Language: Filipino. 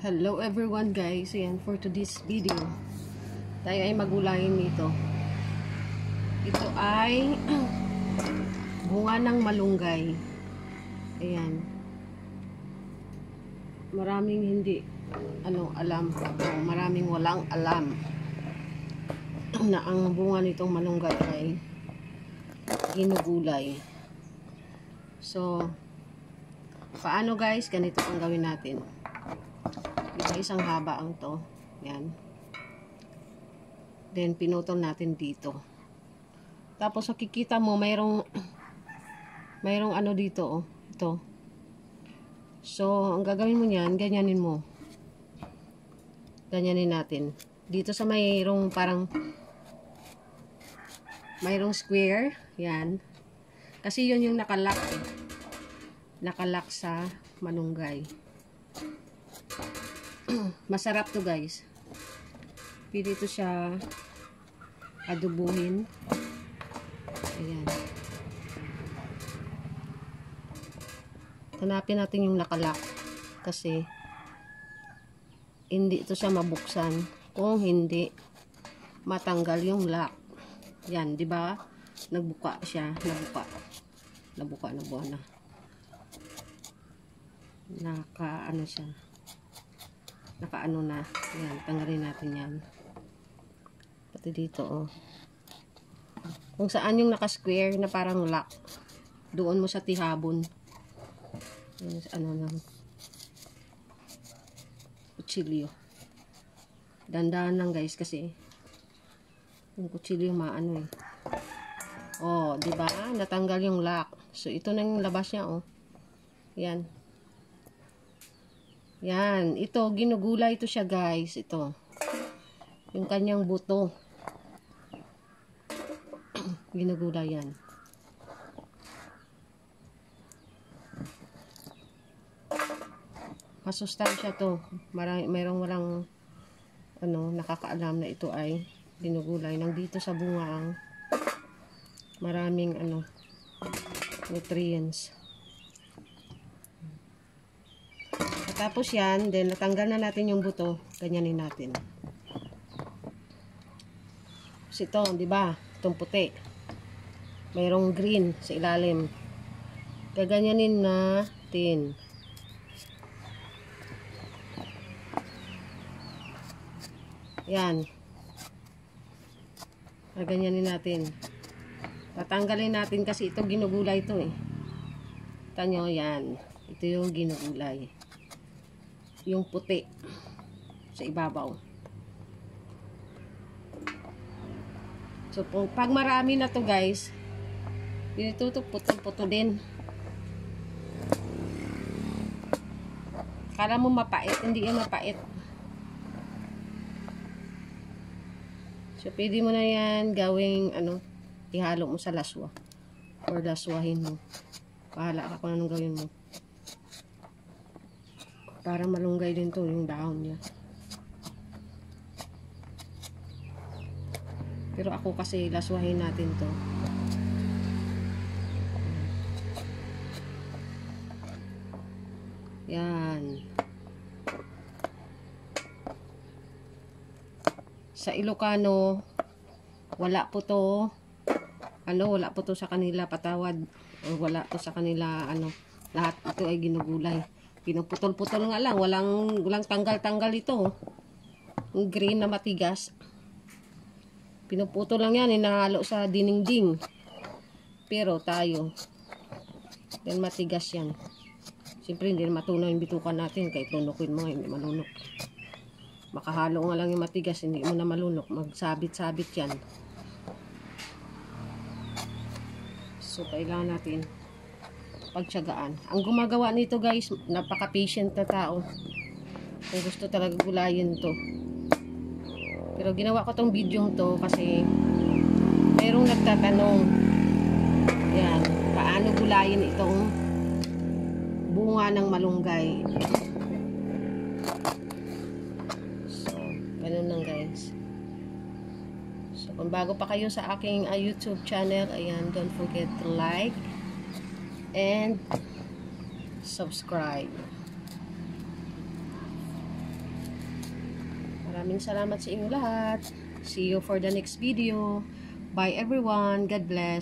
Hello everyone guys, ayan for today's video tayo ay magulayin nito. Ito ay bunga ng malunggay. Ayan, maraming hindi alam, maraming walang alam na ang bunga nitong malunggay ay ginugulay. So paano guys, ganito ang gawin natin. Isang haba ang to. Yan. Then, pinutol natin dito. Tapos, makikita mo, mayroong ano dito, oh. Ito. So, ang gagawin mo niyan, ganyanin mo. Ganyanin natin. Dito sa mayroong mayroong square. Yan. Kasi yun yung nakalock. Nakalock sa malunggay. Masarap to guys. Pwede ito siya adubuhin. Ayan. Hanapin natin yung nakalak. Kasi hindi ito siya mabuksan. Kung hindi matanggal yung lock. Yan, di ba? Nagbuka siya. Nabuka na buwan na. Nakaano siya. Nakaano na. Yan, tanggalin natin yan. Pati dito, oh. Kung saan yung naka-square na parang lock, doon mo sa tihabon. Yan, ano lang. Kutsilyo. Dandahan lang guys kasi yung kutsilyo maano eh. Oh, di ba? Natanggal yung lock. So, ito na yung labas niya, oh. Yan. Yan, ito, ginugulay ito siya guys, ito. Yung kanyang buto. Ginugulay yan. Masustansya to. Mayroong walang nakakaalam na ito ay ginugulay. Nandito sa bunga ang maraming nutrients. Tapos yan, then natanggal na natin yung buto, ganyanin natin. Kasi ito, di ba? Itong puti. Mayroong green sa ilalim. Gaganyanin natin. Yan. Gaganyanin natin. Tatanggalin natin kasi ito ginugulay ito eh. Tanyo, yan. Ito yung ginugulay. Yung puti sa ibabaw. So, pag marami na to guys, dito to putol-putol din. Kala mo mapait, hindi yan mapait. So, pwede mo na yan gawing ihalo mo sa laswa. Or laswahin mo. Bahala ka kung anong gawin mo. Para malunggay din to yung dahon niya. Pero ako kasi laswahin natin to. Yan. Sa Ilocano, wala po to. Wala po to sa kanila patawad. O wala to sa kanila lahat ito ay ginugulay. Pinuputol-putol nga lang, walang tanggal-tanggal ito. Yung green na matigas. Pinuputol lang yan, inahalo sa dinding. Pero tayo, yan matigas yan. Siyempre hindi matunaw yung bitukan natin, kahit lunukin mo, hindi malunok. Makahalo nga lang yung matigas, hindi mo na malunok. Magsabit-sabit yan. So, kailangan natin pagtiyagaan. Ang gumagawa nito guys, napaka-patient na tao. Kung gusto talaga gulayin to. Pero ginawa ko tong video to kasi mayroong nagtatanong, yan, paano gulayin itong bunga ng malunggay. So, ganun lang guys. So, kung bago pa kayo sa aking YouTube channel, ayan, don't forget to like and subscribe. Maraming salamat sa inyo lahat. See you for the next video. Bye everyone. God bless.